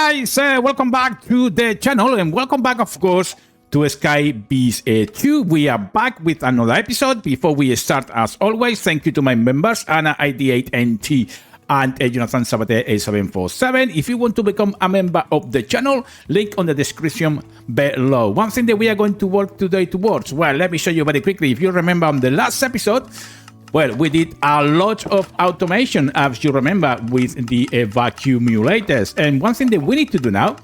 guys, welcome back to the channel and welcome back of course to Skyblock 2. We are back with another episode. Before we start, as always, thank you to my members Anna ID8NT and Jonathan Sabate A747. If you want to become a member of the channel, link on the description below. One thing that we are going to work today towards, well, let me show you very quickly. If you remember on the last episode, well, we did a lot of automation, as you remember, with the vacuumulators. And one thing that we need to do now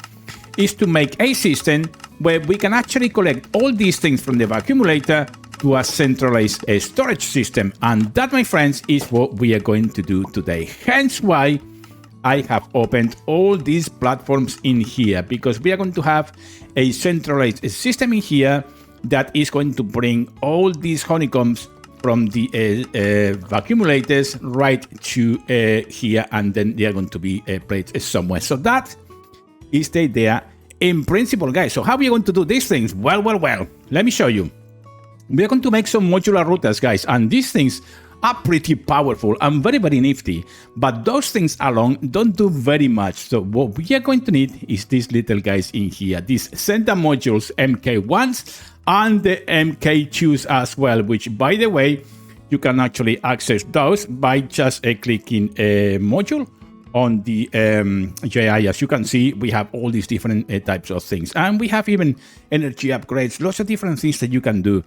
is to make a system where we can actually collect all these things from the vacuumulator to a centralized storage system. And that, my friends, is what we are going to do today. Hence why I have opened all these platforms in here, because we are going to have a centralized system in here that is going to bring all these honeycombs from the vacuumulators right to here, and then they are going to be placed somewhere. So that is the idea in principle, guys. So how are we going to do these things? Well, let me show you. We are going to make some modular routers, guys, and these things are pretty powerful and very nifty, but those things alone don't do very much. So what we are going to need is these little guys in here, these center modules, MK1s and the MK2s as well, which, by the way, you can actually access those by just clicking a module on the JI. As you can see, we have all these different types of things, and we have even energy upgrades, lots of different things that you can do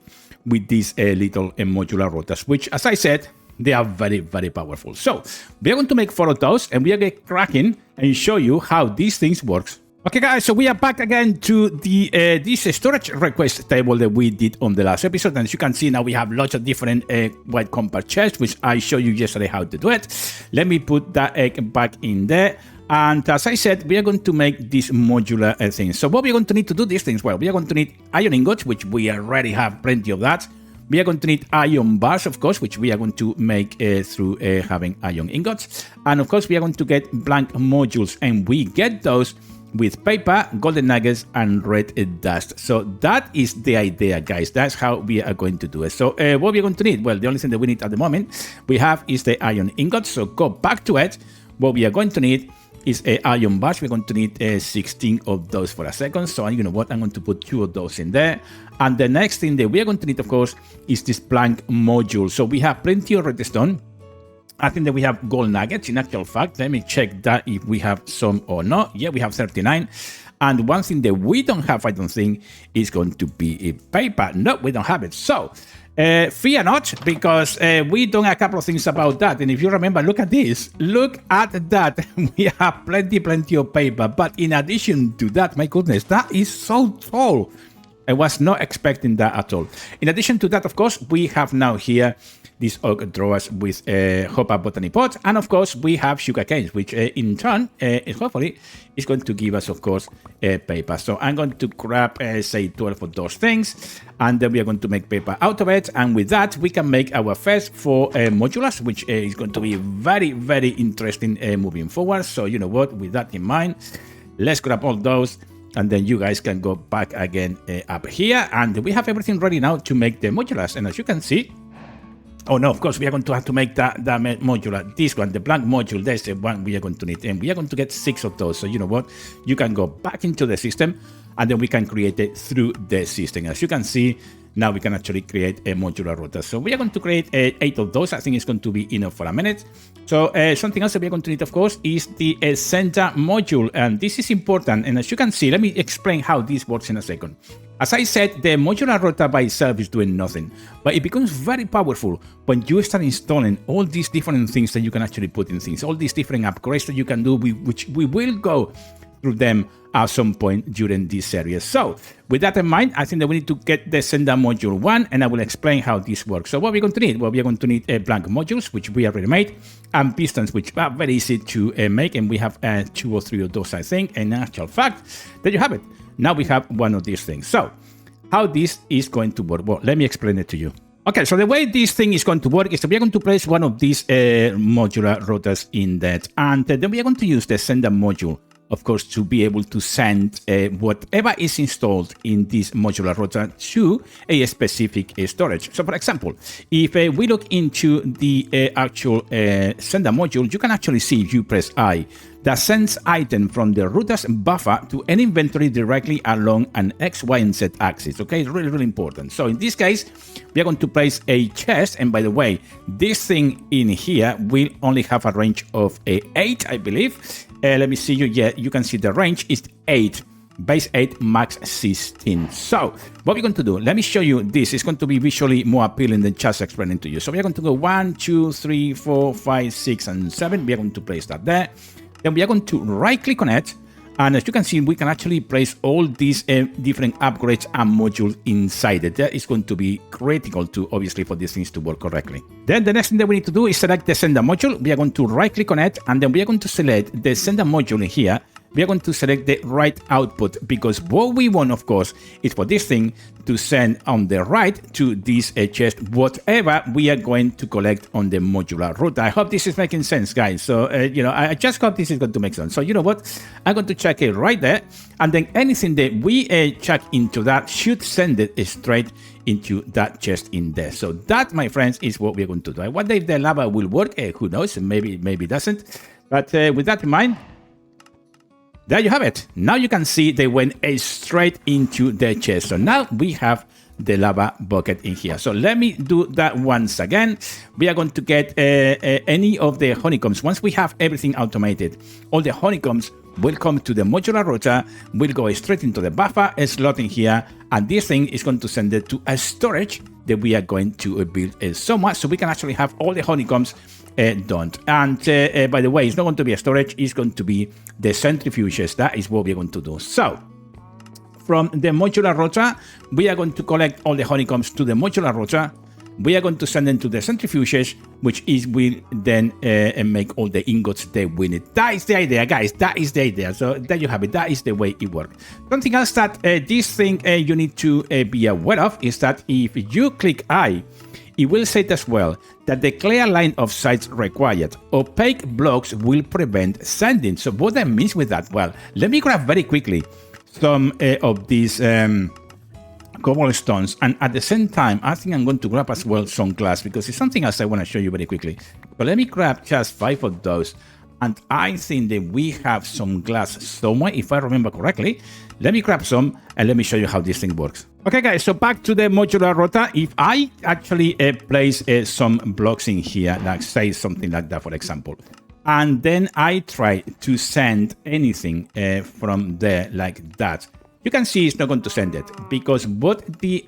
with these little modular routers, which, as I said, they are very powerful. So we are going to make 4 of those, and we are going to cracking and show you how these things works. Okay, guys, so we are back again to the this storage request table that we did on the last episode. And as you can see, now we have lots of different white compact chests, which I showed you yesterday how to do it. Let me put that egg back in there. And as I said, we are going to make this modular thing. So what we are going to need to do these things? Well, we are going to need iron ingots, which we already have plenty of that. We are going to need iron bars, of course, which we are going to make through having iron ingots. And of course, we are going to get blank modules, and we get those with paper, golden nuggets, and red dust. So that is the idea, guys. That's how we are going to do it. So what we're going to need? Well, the only thing that we need at the moment we have is the iron ingots. So go back to it. What we are going to need is a iron bars. We're going to need 16 of those for a second. So you know what? I'm going to put 2 of those in there. And the next thing that we are going to need, of course, is this blank module. So we have plenty of redstone. I think that we have gold nuggets. In actual fact, let me check that if we have some or not. Yeah, we have 39. And one thing that we don't have, I don't think, is going to be paper. No, we don't have it. So fear not, because we done a couple of things about that. And if you remember, look at this. Look at that. We have plenty of paper. But in addition to that, my goodness, that is so tall. I was not expecting that at all. In addition to that, of course, we have now here these oak drawers with hopper botany pots, and of course we have sugar canes, which in turn hopefully is going to give us, of course, paper. So I'm going to grab say 12 of those things, and then we are going to make paper out of it, and with that we can make our first 4 modulars, which is going to be very interesting moving forward. So you know what, with that in mind, let's grab all those, and then you guys can go back again up here, and we have everything ready now to make the modulars. And as you can see, oh no, of course, we are going to have to make that modular. This one, the blank module, that's the one we are going to need. And we are going to get 6 of those. So you know what? You can go back into the system, and then we can create it through the system. As you can see, now we can actually create a modular router. So we are going to create 8 of those. I think it's going to be enough for a minute. So something else that we are going to need, of course, is the center module. And this is important. And as you can see, let me explain how this works in a second. As I said, the modular router by itself is doing nothing, but it becomes very powerful when you start installing all these different things that you can actually put in things, all these different upgrades that you can do, which we will go through them at some point during this series. So with that in mind, I think that we need to get the sender module 1, and I will explain how this works. So what we're going to need? Well, we are going to need blank modules, which we already made, and pistons, which are very easy to make, and we have 2 or 3 of those, I think. And in actual fact, there you have it. Now we have one of these things. So how this is going to work? Well, let me explain it to you. Okay, so the way this thing is going to work is that we are going to place one of these modular routers in that, and then we are going to use the sender module, of course, to be able to send whatever is installed in this modular router to a specific storage. So for example, if we look into the actual sender module, you can actually see, if you press I, that sends item from the router's buffer to an inventory directly along an X, Y, and Z axis. Okay, it's really, really important. So in this case, we are going to place a chest. And by the way, this thing in here will only have a range of 8, I believe. Let me see you. Yeah, you can see the range is 8. Base 8, max 16. So what we're going to do, let me show you this. It's going to be visually more appealing than just explaining to you. So we are going to go 1, 2, 3, 4, 5, 6, and 7. We are going to place that there. Then we are going to right click on it. And as you can see, we can actually place all these different upgrades and modules inside it. That is going to be critical to, obviously, for these things to work correctly. Then the next thing that we need to do is select the sender module. We are going to right click on it, and then we are going to select the sender module here. We are going to select the right output, because what we want, of course, is for this thing to send on the right to this chest whatever we are going to collect on the modular route. I hope this is making sense, guys. So, I just hope this is going to make sense. So, you know what? I'm going to check it right there. And then anything that we check into that should send it straight into that chest in there. So that, my friends, is what we're going to do. I wonder if the lava will work. Who knows? Maybe it doesn't. But with that in mind, there you have it. Now you can see they went straight into the chest. So now we have the lava bucket in here. So let me do that once again. We are going to get any of the honeycombs. Once we have everything automated, all the honeycombs will come to the modular router, will go straight into the buffer slot in here, and this thing is going to send it to a storage that we are going to build so much so we can actually have all the honeycombs done. And by the way, it's not going to be a storage, it's going to be the centrifuges. That is what we're going to do. So from the modular router, we are going to collect all the honeycombs to the modular router. We are going to send them to the centrifuges, which will then make all the ingots that we need. That is the idea, guys. That is the idea. So there you have it. That is the way it works. Something else that this thing you need to be aware of is that if you click I, it will say as well that the clear line of sight required. Opaque blocks will prevent sending. So what that means with that? Well, let me grab very quickly some of these cobblestones, and at the same time, I think I'm going to grab as well some glass, because it's something else I want to show you very quickly. But let me grab just 5 of those, and I think that we have some glass somewhere, if I remember correctly. Let me grab some, and let me show you how this thing works. Okay, guys, so back to the modular router. If I actually place some blocks in here, like say something like that, for example, and then I try to send anything from there like that, you can see it's not going to send it, because what the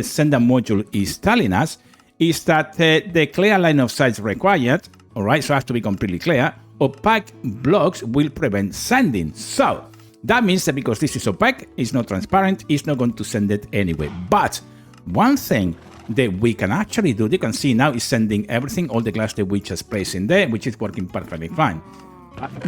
sender module is telling us is that the clear line of sight required, all right, so I have to be completely clear, opaque blocks will prevent sending. So that means that because this is opaque, it's not transparent, it's not going to send it anyway. But one thing that we can actually do, you can see now it's sending everything, all the glass that we just placed in there, which is working perfectly fine.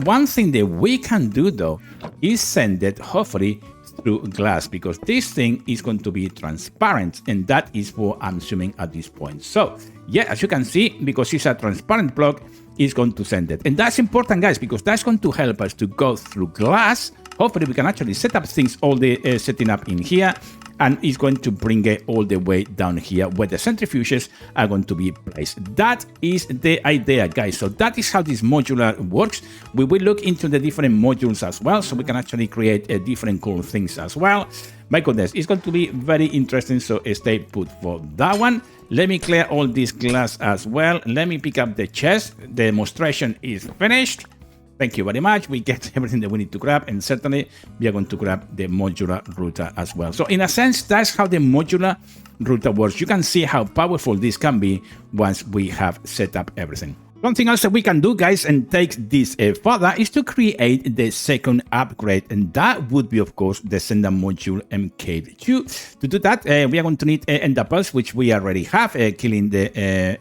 One thing that we can do though is send it, hopefully, through glass, because this thing is going to be transparent, and that is what I'm assuming at this point. So yeah, as you can see, because it's a transparent block, it's going to send it. And that's important, guys, because that's going to help us to go through glass. Hopefully we can actually set up things, all the setting up in here, and it's going to bring it all the way down here where the centrifuges are going to be placed. That is the idea, guys. So that is how this modular works. We will look into the different modules as well, so we can actually create different cool things as well. My goodness, it's going to be very interesting, so stay put for that one. Let me clear all this glass as well. Let me pick up the chest. The demonstration is finished. Thank you very much. We get everything that we need to grab, and certainly we are going to grab the modular router as well. So in a sense, that's how the modular router works. You can see how powerful this can be once we have set up everything. Something else that we can do, guys, and take this further, is to create the second upgrade, and that would be, of course, the sender module MK2. To do that, we are going to need ender pearls, which we already have, killing the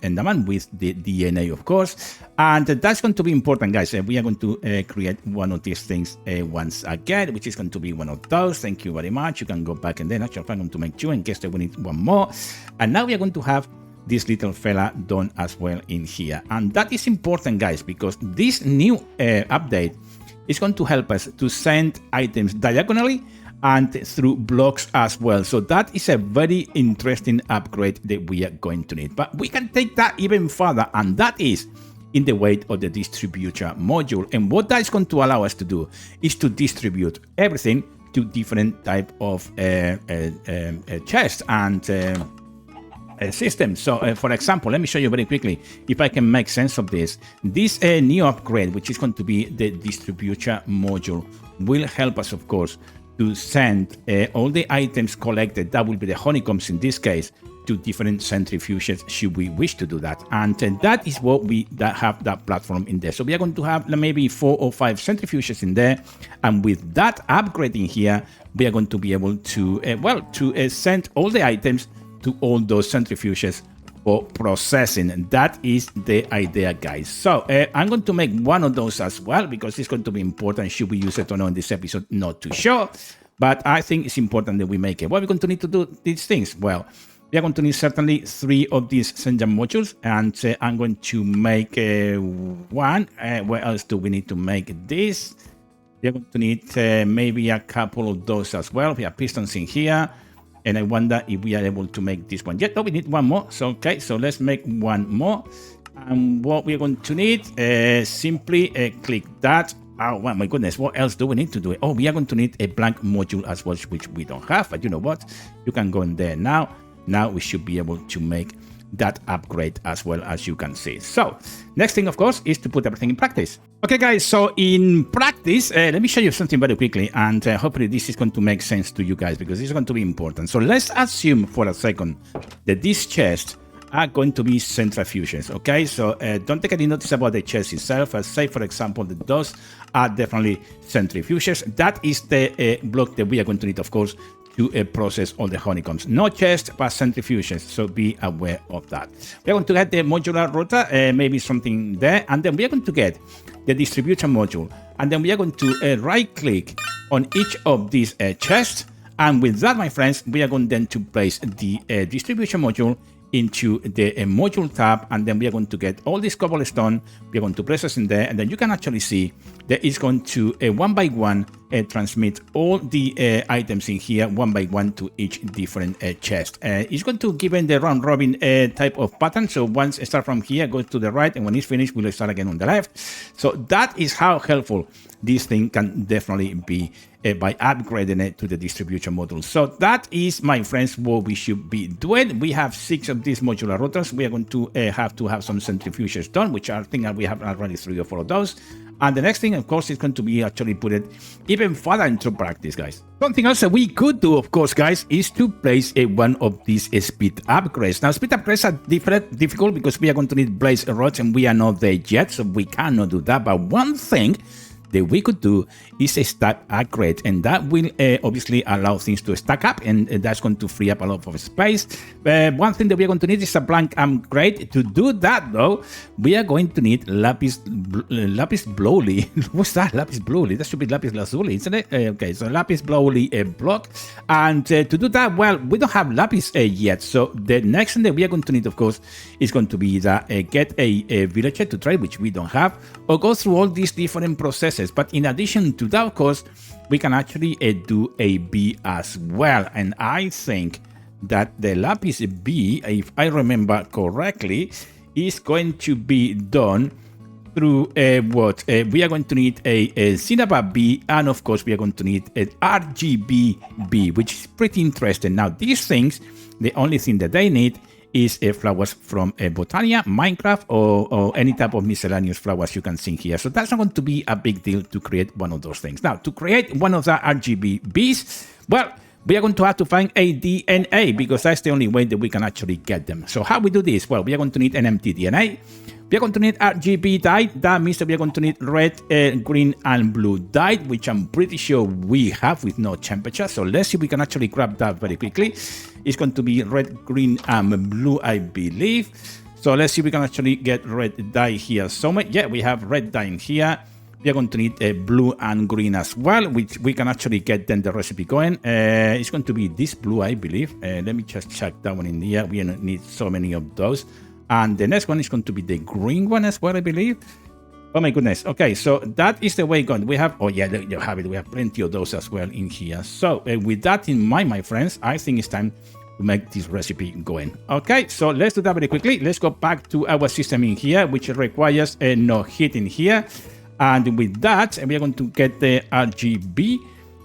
enderman with the DNA, of course. And that's going to be important, guys. We are going to create one of these things once again, which is going to be one of those. Thank you very much. You can go back, and then actually I'm going to make 2 in case that we need one more. And now we are going to have this little fella done as well in here. And that is important, guys, because this new update is going to help us to send items diagonally and through blocks as well. So that is a very interesting upgrade that we are going to need. But we can take that even further, and that is, in the way of the distributor module. And what that's going to allow us to do is to distribute everything to different type of chests and systems. So for example, let me show you very quickly if I can make sense of this. This new upgrade, which is going to be the distributor module, will help us, of course, to send all the items collected, that will be the honeycombs in this case, to different centrifuges should we wish to do that. And that is what we have that platform in there. So we are going to have maybe 4 or 5 centrifuges in there, and with that upgrade in here, we are going to be able to send all the items to all those centrifuges for processing. And that is the idea, guys. So I'm going to make one of those as well, because it's going to be important. Should we use it or not in this episode? Not too sure, but I think it's important that we make it. What are we going to need to do these things? Well, we are going to need certainly 3 of these Senja modules, and I'm going to make one. Where else do we need to make this? We are going to need maybe a couple of those as well. We have pistons in here, and I wonder if we are able to make this one. Yeah, no, we need one more. So okay, so let's make one more. And what we're going to need, simply click that. Oh my goodness, what else do we need to do? Oh, we are going to need a blank module as well, which we don't have. But you know what? You can go in there now. Now we should be able to make that upgrade as well, as you can see. So next thing, of course, is to put everything in practice. Okay, guys, so in practice, let me show you something very quickly, and hopefully this is going to make sense to you guys, because it's going to be important. So let's assume for a second that these chests are going to be centrifuges, okay? So don't take any notice about the chest itself. Say, for example, that those are definitely centrifuges. That is the block that we are going to need, of course, to process all the honeycombs. No chest, but centrifuges, so be aware of that. We're going to get the modular router, maybe something there, and then we are going to get the distributor module, and then we are going to right-click on each of these chests, and with that, my friends, we are going then to place the distribution module into the module tab, and then we are going to get all this cobblestone. We are going to place us in there, and then you can actually see that it's going to one by one transmit all the items in here one by one to each different chest. It's going to give in the round robin type of pattern. So once it starts from here, goes to the right, and when it's finished, we'll start again on the left. So that is how helpful this thing can definitely be by upgrading it to the distribution module. So that is, my friends, what we should be doing. We have 6 of these modular routers. We are going to have some centrifuges done, which I think we have already 3 or 4 of those. And the next thing, of course, is going to be actually put it even further into practice, guys. Something else that we could do, of course, guys, is to place one of these speed upgrades. Now, speed upgrades are difficult because we are going to need blaze rods, and we are not there yet, so we cannot do that. But one thing that we could do is a stack upgrade, and that will obviously allow things to stack up, and that's going to free up a lot of space. One thing that we are going to need is a blank upgrade. To do that, though, we are going to need lapis blowly. What's that? Lapis blowly? That should be lapis lazuli, isn't it? Okay, so lapis blowly block, and to do that, well, we don't have lapis yet. So the next thing that we are going to need, of course, is going to be that get a villager to trade, which we don't have, or go through all these different processes. But in addition to that, of course, we can actually do a bee as well. And I think that the lapis bee, if I remember correctly, is going to be done through what? We are going to need a cinnabar bee, and of course, we are going to need an RGB bee, which is pretty interesting. Now, these things, the only thing that they need is flowers from Botania, Minecraft, or any type of miscellaneous flowers you can see here. So that's not going to be a big deal to create one of those things. Now, to create one of the RGB bees, well, we are going to have to find a DNA, because that's the only way that we can actually get them. So how we do this? Well, we are going to need an empty DNA. We are going to need RGB dye. That means that we are going to need red, green, and blue dye, which I'm pretty sure we have with no temperature. So let's see if we can actually grab that very quickly. It's going to be red, green, and blue, I believe. So let's see if we can actually get red dye here somewhere. Yeah, we have red dye in here. We are going to need blue and green as well, which we can actually get then the recipe going. It's going to be this blue, I believe. Let me just check that one in here. We need so many of those. And the next one is going to be the green one as well, I believe. Oh my goodness. Okay, so that is the way going. We have, oh yeah, there you have it. We have plenty of those as well in here. So with that in mind, my friends, I think it's time to make this recipe going. Okay, so let's do that very quickly. Let's go back to our system in here, which requires no heat in here. And with that, we are going to get the RGB.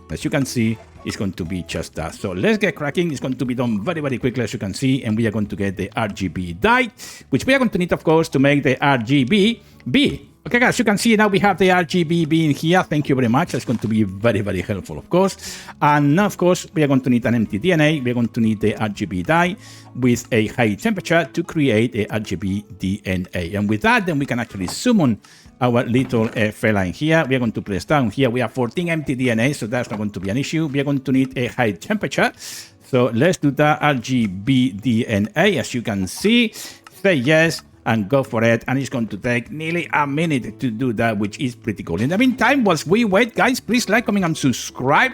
As you can see, it's going to be just that. So let's get cracking. It's going to be done very, very quickly, as you can see. And we are going to get the RGB dye, which we are going to need, of course, to make the RGB B. Okay, guys, you can see now we have the RGB in here. Thank you very much. It's going to be very, very helpful, of course. And now, of course, we are going to need an empty DNA. We're going to need the RGB dye with a high temperature to create a RGB DNA. And with that, then we can actually summon our little fella in here. We are going to press down here. We have 14 empty DNA, so that's not going to be an issue. We are going to need a high temperature. So let's do the RGB DNA. As you can see, say yes and go for it. And it's going to take nearly a minute to do that, which is pretty cool. In the meantime, whilst we wait, guys, please like, comment, and subscribe.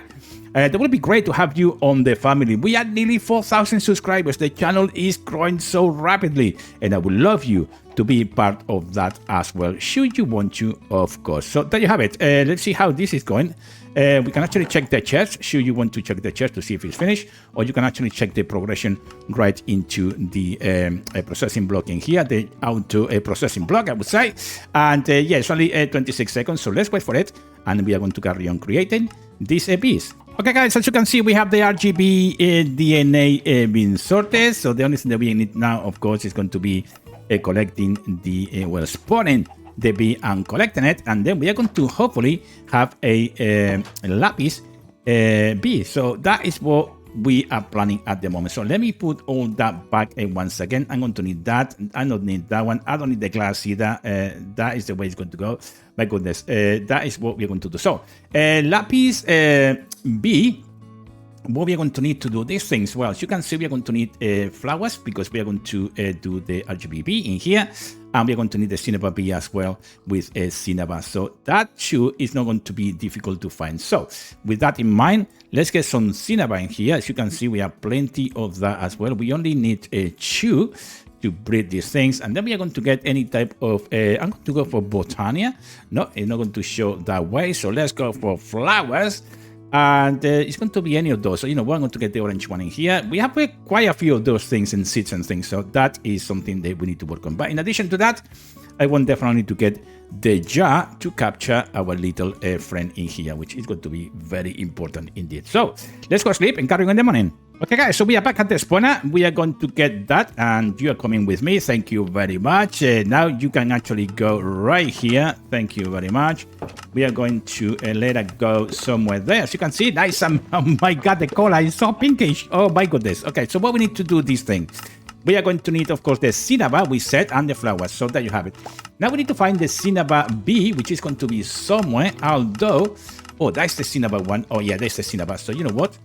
That would be great to have you on the family. We are nearly 4,000 subscribers. The channel is growing so rapidly, and I would love you to be part of that as well, should you want to, of course. So there you have it. Let's see how this is going. We can actually check the chest, should you want to check the chest to see if it's finished, or you can actually check the progression right into the processing block in here, the auto processing block, I would say. And yeah, it's only 26 seconds, so let's wait for it, and we are going to carry on creating this piece. Okay, guys, as you can see, we have the RGB DNA being sorted. So the only thing that we need now, of course, is going to be collecting the, well, spawning the bee and collecting it. And then we are going to hopefully have a Lapis bee. So that is what we are planning at the moment. So let me put all that back once again. I'm going to need that. I don't need that one. I don't need the glass either. That is the way it's going to go. My goodness, that is what we're going to do. So Lapis B, what we are going to need to do these things, well, as you can see, we are going to need flowers, because we are going to do the RGB in here, and we are going to need the Cinnabar B as well with a Cinnabar. So that too is not going to be difficult to find. So with that in mind, let's get some Cinnabar in here. As you can see, we have plenty of that as well. We only need a two to breed these things, and then we are going to get any type of I'm going to go for Botania. No, it's not going to show that way, so let's go for flowers. And it's going to be any of those. So, you know, we're going to get the orange one in here. We have quite a few of those things and seeds and things. So that is something that we need to work on. But in addition to that, I want definitely to get the jar to capture our little friend in here, which is going to be very important indeed. So let's go sleep and carry on in the morning. Okay, guys, so we are back at the spawner. We are going to get that, and you are coming with me. Thank you very much. Now you can actually go right here. Thank you very much. We are going to let it go somewhere there. As you can see, nice. Oh my God, the color is so pinkish. Oh my goodness. Okay, so what we need to do this thing. We are going to need, of course, the Cinnabar we said, and the flowers. So there you have it. Now we need to find the Cinnabar B, which is going to be somewhere, although... Oh, that's the Cinnabar one. Oh yeah, that's the Cinnabar. So you know what?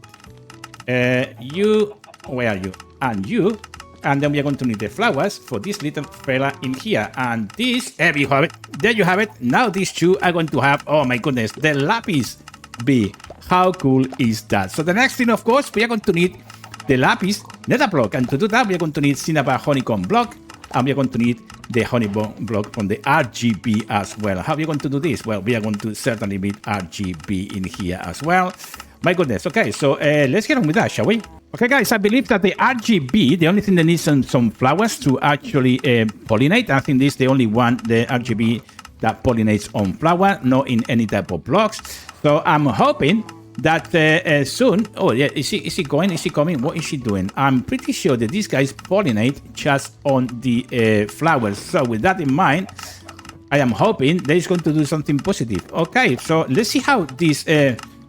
You, where are you? And you, and then we are going to need the flowers for this little fella in here. And this, there you have it. There you have it. Now these two are going to have, oh my goodness, the Lapis bee. How cool is that? So the next thing, of course, we are going to need the Lapis nether block. And to do that, we are going to need Cinnabar honeycomb block. And we are going to need the honeycomb block from the RGB as well. How are we going to do this? Well, we are going to certainly need RGB in here as well. My goodness. Okay, so let's get on with that, shall we? Okay, guys, I believe that the RGB, the only thing that needs some flowers to actually pollinate. I think this is the only one, the RGB, that pollinates on flower, not in any type of blocks. So I'm hoping that soon... Oh, yeah, is he going? Is he coming? What is he doing? I'm pretty sure that these guys pollinate just on the flowers. So with that in mind, I am hoping that he's going to do something positive. Okay, so let's see how this...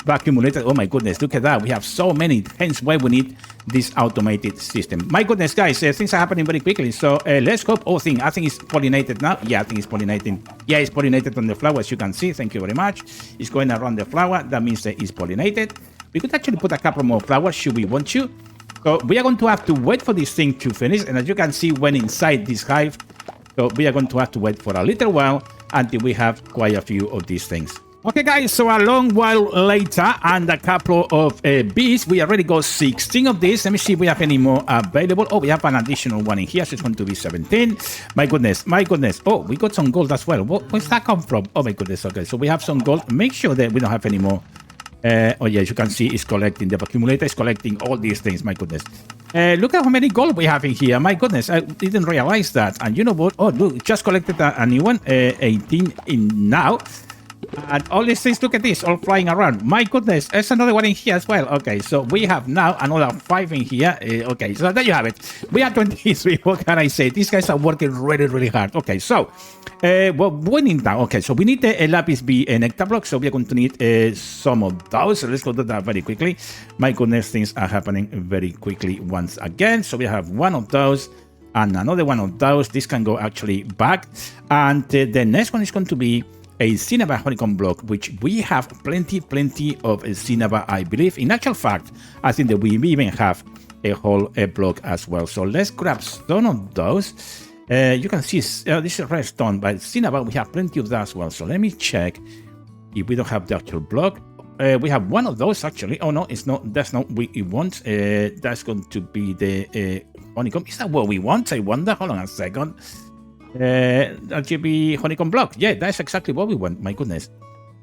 accumulated. Oh my goodness, look at that. We have so many, hence why we need this automated system. My goodness, guys, things are happening very quickly. So let's hope. Oh, I think it's pollinated now. Yeah, I think it's pollinating. Yeah, it's pollinated on the flower, as you can see. Thank you very much. It's going around the flower. That means that it's pollinated. We could actually put a couple more flowers should we want to. So we are going to have to wait for this thing to finish. And as you can see, when inside this hive, so we are going to have to wait for a little while until we have quite a few of these things. Okay, guys, so a long while later and a couple of bees, we already got 16 of these. Let me see if we have any more available. Oh, we have an additional one in here, so it's going to be 17. My goodness, my goodness. Oh, we got some gold as well. Where's that come from? Oh, my goodness. Okay, so we have some gold. Make sure that we don't have any more. Oh, yeah, as you can see, it's collecting. The accumulator is collecting all these things. My goodness. Look at how many gold we have in here. My goodness, I didn't realize that. And you know what? Oh, look, just collected a new one. 18 in now. And all these things, look at this, all flying around. My goodness, there's another one in here as well. Okay, so we have now another 5 in here. Okay, so there you have it. We are 23. What can I say? These guys are working really, really hard. Okay, so well, we need now. Okay, so we need a Lapis B nectar block. So we are going to need some of those. So let's go to that very quickly. My goodness, things are happening very quickly once again. So we have one of those and another one of those. This can go actually back. And the next one is going to be a Cinnabar honeycomb block, which we have plenty of Cinnabar, I believe. In actual fact, I think that we even have a whole block as well. So let's grab some of those. You can see this is redstone, but Cinnabar, we have plenty of that as well. So let me check if we don't have the actual block. We have one of those actually. Oh no, it's not. That's not what we want. That's going to be the honeycomb. Is that what we want? I wonder. Hold on a second. RGB honeycomb block. Yeah, that's exactly what we want. My goodness.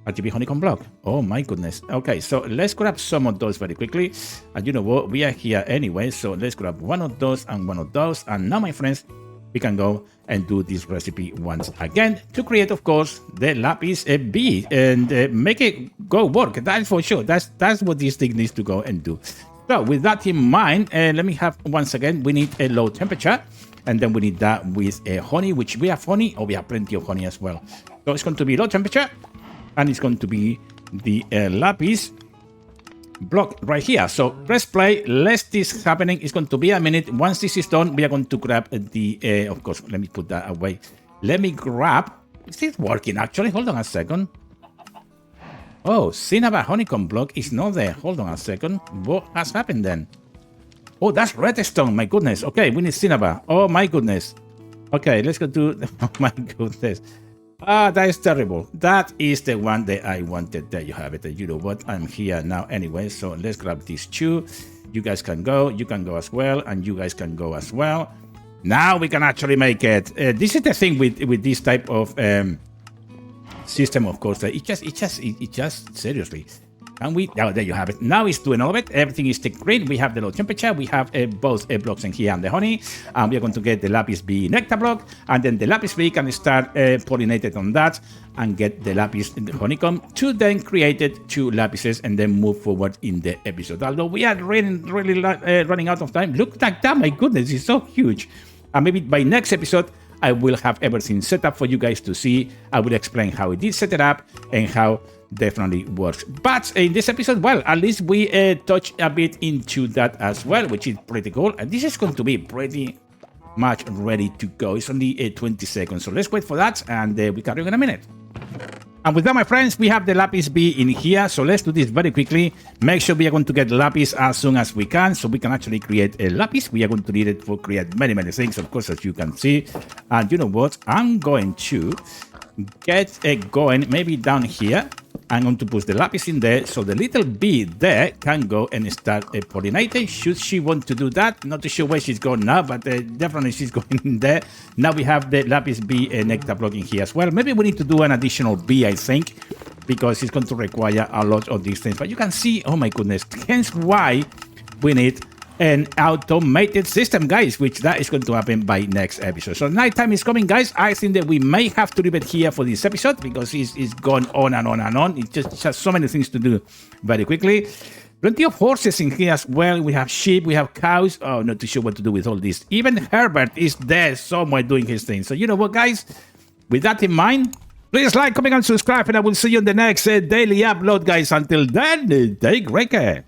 RGB honeycomb block. Oh my goodness. Okay, so let's grab some of those very quickly. And you know what? We are here anyway, so let's grab one of those and one of those. And now, my friends, we can go and do this recipe once again to create, of course, the Lapis B and make it go work. That's for sure. That's what this thing needs to go and do. So with that in mind, let me have once again, we need a low temperature. And then we need that with honey, which we have honey, or we have plenty of honey as well. So it's going to be low temperature, and it's going to be the Lapis block right here. So press play, let this happening. It's going to be a minute. Once this is done, we are going to grab the, of course, let me put that away. Let me grab, is this working actually? Hold on a second. Oh, Cinnabar honeycomb block is not there. Hold on a second. What has happened then? Oh, that's redstone. My goodness. Okay, we need Cinnabar. Oh, my goodness. Okay, let's go to... Oh, my goodness. Ah, that is terrible. That is the one that I wanted. There you have it. You know what? I'm here now anyway. So let's grab these two. You guys can go. You can go as well. And you guys can go as well. Now we can actually make it. This is the thing with this type of system, of course. It just seriously... And oh, there you have it. Now it's doing all of it. Everything is tick green. We have the low temperature. We have both blocks in here and the honey. And we are going to get the Lapis B nectar block. And then the Lapis B can start pollinated on that and get the Lapis honeycomb to then create it 2 Lapises and then move forward in the episode. Although we are really running out of time. Look at that. My goodness, it's so huge. And maybe by next episode, I will have everything set up for you guys to see. I will explain how it is set it up and how definitely works. But in this episode, well, at least we touch a bit into that as well, which is pretty cool. And this is going to be pretty much ready to go. It's only 20 seconds. So let's wait for that and we carry on in a minute. And with that, my friends, we have the Lapis B in here. So let's do this very quickly. Make sure we are going to get Lapis as soon as we can, so we can actually create a Lapis. We are going to need it for create many things, of course, as you can see. And you know what? I'm going to get it going maybe down here. I'm going to put the Lapis in there, so the little bee there can go and start pollinating. Should she want to do that? Not too sure where she's going now, but definitely she's going in there. Now we have the Lapis bee nectar block in here as well. Maybe we need to do an additional bee, I think, because it's going to require a lot of these things. But you can see, oh my goodness, hence why we need an automated system, guys, which that is going to happen by next episode. So nighttime is coming, guys. I think that we may have to leave it here for this episode because it's gone on and on and on. It just has so many things to do very quickly. Plenty of horses in here as well. We have sheep, we have cows. Oh, not too sure what to do with all this. Even Herbert is there somewhere doing his thing. So you know what, guys, with that in mind, please like, comment and subscribe, and I will see you in the next daily upload, guys. Until then, take great care.